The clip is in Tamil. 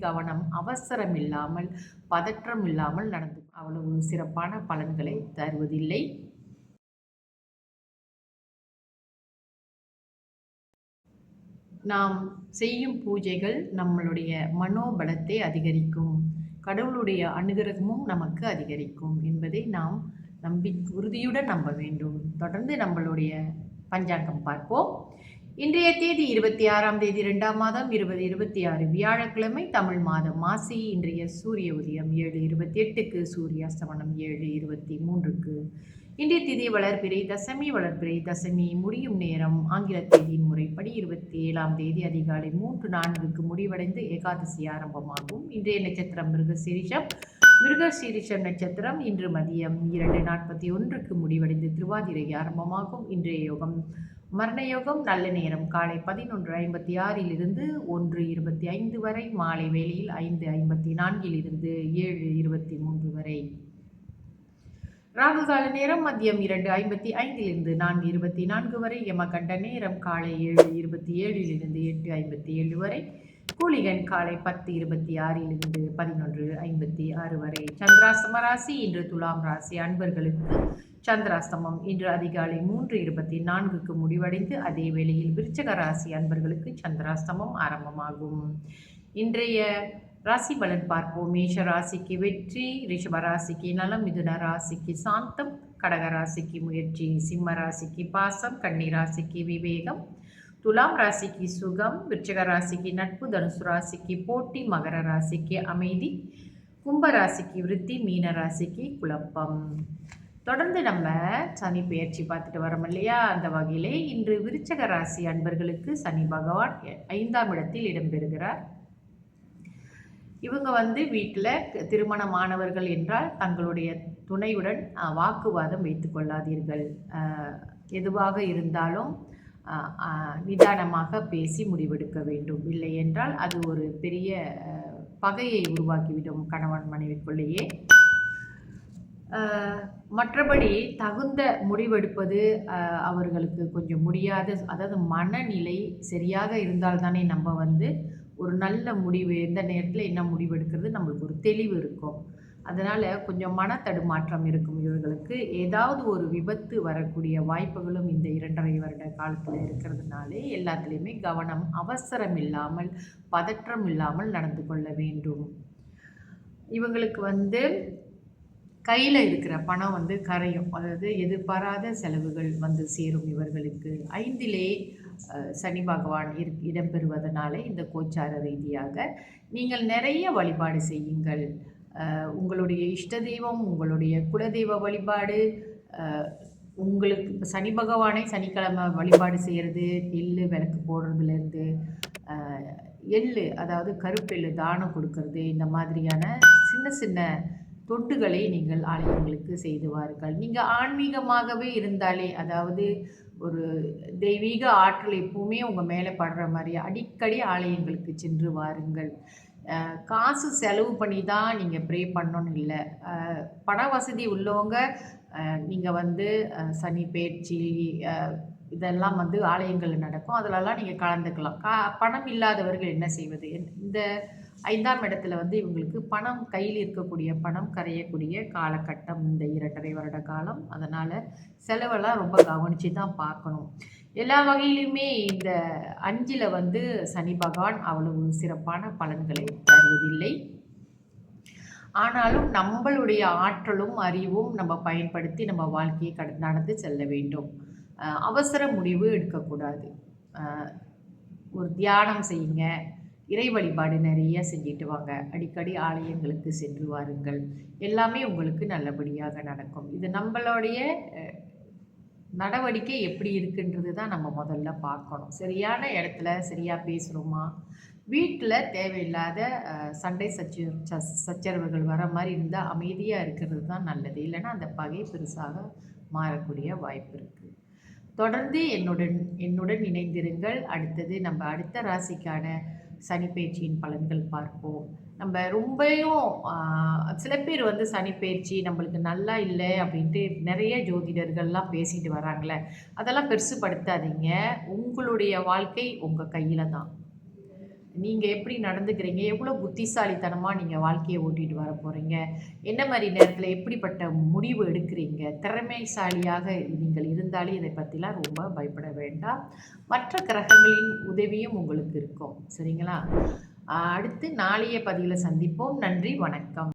கவனம், அவசரம் இல்லாமல், பதற்றம் இல்லாமல் நடந்து அவ்வளவு சிறப்பான பலன்களை தருவதில்லை. நாம் செய்யும் பூஜைகள் நம்மளுடைய மனோபலத்தை அதிகரிக்கும், கடவுளுடைய அனுகிரகமும் நமக்கு அதிகரிக்கும் என்பதை நாம் உறுதியுடன் நம்ப வேண்டும். தொடர்ந்து நம்மளுடைய பஞ்சாங்கம் பார்ப்போம். இன்றைய தேதி 26ஆம் தேதி 2ஆம் மாதம் 2026 வியாழக்கிழமை, தமிழ் மாதம் மாசி. இன்றைய சூரிய உதயம் 7:28க்கு, சூரிய அஸ்தமனம் 7:23க்கு. இன்றைய தேதி வளர்பிறை தசமி முடியும் நேரம் ஆங்கில தேதியின் முறைப்படி 27ஆம் தேதி அதிகாலை 3:04க்கு முடிவடைந்து ஏகாதசி ஆரம்பமாகும். இன்றைய நட்சத்திரம் மிருகசீரிஷம் நட்சத்திரம் இன்று மதியம் 2:41க்கு முடிவடைந்து திருவாதிரை ஆரம்பமாகும். இன்றைய யோகம் மரண யோகம். நல்ல நேரம் காலை 11:56 1:25 வரை, மாலை வேளையில் 5:54 7:23 வரை. ராகு கால நேரம் மதியம் 2:55 4:24 வரை. யமகண்ட நேரம் காலை 7:27 8:57 வரை. கூலிகன் காலை 10:26 11:56 வரை. சந்திராஸ்தம ராசி இன்று துலாம் ராசி அன்பர்களுக்கு சந்திராஸ்தமம் இன்று அதிகாலை 3:24க்கு முடிவடைந்து அதே வேளையில் விருச்சக ராசி அன்பர்களுக்கு சந்திராஸ்தமம் ஆரம்பமாகும். இன்றைய ராசி பலன் பார்ப்போம். மேஷ ராசிக்கு வெற்றி, ரிஷப ராசிக்கு நலம், மிதுன ராசிக்கு சாந்தம், கடக ராசிக்கு முயற்சி, சிம்ம ராசிக்கு பாசம், கன்னி ராசிக்கு விவேகம், துலாம் ராசிக்கு சுகம், விருச்சிக ராசிக்கு நட்பு, தனுசு ராசிக்கு போட்டி, மகர ராசிக்கு அமைதி, கும்ப ராசிக்கு விருத்தி, மீன ராசிக்கு குழப்பம். தொடர்ந்து நம்ம சனி பெயர்ச்சி பார்த்துட்டு வரோம் இல்லையா? அந்த வகையிலே இன்று விருச்சக ராசி அன்பர்களுக்கு சனி பகவான் 5ஆம் இடத்தில் இடம்பெறுகிறார். இவங்க வீட்டில் திருமணமானவர்கள் என்றால் தங்களுடைய துணையுடன் வாக்குவாதம் வைத்து கொள்ளாதீர்கள். எதுவாக இருந்தாலும் நிதானமாக பேசி முடிவெடுக்க வேண்டும். இல்லை என்றால் அது ஒரு பெரிய பகையை உருவாக்கிவிடும் கணவன் மனைவிக்குள்ளேயே. மற்றபடி தகுந்த முடிவெடுப்பது அவர்களுக்கு கொஞ்சம் முடியாத, அதாவது மனநிலை சரியாக இருந்தால்தானே நம்ம ஒரு நல்ல முடிவு எந்த நேரத்தில் என்ன முடிவு எடுக்கிறது நம்மளுக்கு ஒரு தெளிவு இருக்கும். அதனால் கொஞ்சம் மனத்தடுமாற்றம் இருக்கும் இவர்களுக்கு. ஏதாவது ஒரு விபத்து வரக்கூடிய வாய்ப்புகளும் இந்த 2.5 வருட காலத்தில் இருக்கிறதுனாலே எல்லாத்துலேயுமே கவனம், அவசரம் இல்லாமல், பதற்றம் இல்லாமல் நடந்து கொள்ள வேண்டும். இவங்களுக்கு கையில் இருக்கிற பணம் கரையும், அதாவது எதிர்பாராத செலவுகள் சேரும் இவர்களுக்கு. 5லே சனி பகவான் இடம்பெறுவதனால இந்த கோச்சார ரீதியாக நீங்கள் நிறைய வழிபாடு செய்யுங்கள். உங்களுடைய இஷ்ட தெய்வம், உங்களுடைய குலதெய்வ வழிபாடு, உங்களுக்கு சனி பகவானை சனிக்கிழமை வழிபாடு செய்கிறது, எள்ளு விளக்கு போடுறதுலேருந்து எள்ளு, அதாவது கருப்பெள்ளு தானம் கொடுக்கறது, இந்த மாதிரியான சின்ன சின்ன தொண்டுகளை நீங்கள் ஆலயங்களுக்கு செய்து வாருங்கள். நீங்கள் ஆன்மீகமாகவே இருந்தாலே, அதாவது ஒரு தெய்வீக ஆற்றல் எப்பவுமே உங்கள் மேலே படுற மாதிரி அடிக்கடி ஆலயங்களுக்கு சென்று வாருங்கள். காசு செலவு பண்ணி தான் நீங்கள் ப்ரே பண்ணணும்னு இல்லை. பண வசதி உள்ளவங்க நீங்கள் சனி பெயர்ச்சி இதெல்லாம் ஆலயங்களில் நடக்கும், அதிலெல்லாம் நீங்கள் கலந்துக்கலாம். பணம் இல்லாதவர்கள் என்ன செய்வது? இந்த 5ஆம் இடத்துல இவங்களுக்கு பணம், கையில் இருக்கக்கூடிய பணம் கரையக்கூடிய காலகட்டம் இந்த 2.5 வருட காலம். அதனால் செலவெல்லாம் ரொம்ப கவனித்து தான் பார்க்கணும். எல்லா வகையிலுமே இந்த 5ல் சனி பகவான் அவ்வளவு சிறப்பான பலன்களை தருவதில்லை. ஆனாலும் நம்மளுடைய ஆற்றலும் அறிவும் நம்ம பயன்படுத்தி நம்ம வாழ்க்கையை நடந்து செல்ல வேண்டும். அவசர முடிவு எடுக்கக்கூடாது. ஒரு தியானம் செய்யுங்க, இறை வழிபாடு நிறைய செஞ்சுட்டு வாங்க, அடிக்கடி ஆலயங்களுக்கு சென்று வாருங்கள். எல்லாமே உங்களுக்கு நல்லபடியாக நடக்கும். இது நம்மளுடைய நடவடிக்கை எப்படி இருக்குன்றது தான் நம்ம முதல்ல பார்க்கணும். சரியான இடத்துல சரியாக பேசுகிறோமா? வீட்டில் தேவையில்லாத சண்டை சச்சரவுகள் வர மாதிரி இருந்தால் அமைதியாக இருக்கிறது தான் நல்லது. இல்லைன்னா அந்த பகை பெருசாக மாறக்கூடிய வாய்ப்பு இருக்குது. தொடர்ந்து என்னுடன் இணைந்திருங்கள். அடுத்தது நம்ம அடுத்த ராசிக்கான சனிப்பெயர்ச்சியின் பலன்கள் பார்ப்போம். நம்ம ரொம்பவும் சில பேர் சனிப்பெயர்ச்சி நம்மளுக்கு நல்லா இல்லை அப்படின்ட்டு நிறைய ஜோதிடர்கள்லாம் பேசிட்டு வராங்களே, அதெல்லாம் பெருசுப்படுத்தாதீங்க. உங்களுடைய வாழ்க்கை உங்கள் கையில் தான். நீங்கள் எப்படி நடந்துக்கிறீங்க, எவ்வளோ புத்திசாலித்தனமாக நீங்கள் வாழ்க்கையை ஓட்டிட்டு வர போகிறீங்க, என்ன மாதிரி நேரத்தில் எப்படிப்பட்ட முடிவு எடுக்கிறீங்க, திறமைசாலியாக நீங்கள் இருந்தாலே இதை பற்றிலாம் ரொம்ப பயப்பட வேண்டாம். மற்ற கிரகங்களின் உதவியும் உங்களுக்கு இருக்கும். சரிங்களா? அடுத்து நாளைய பதிவில் சந்திப்போம். நன்றி, வணக்கம்.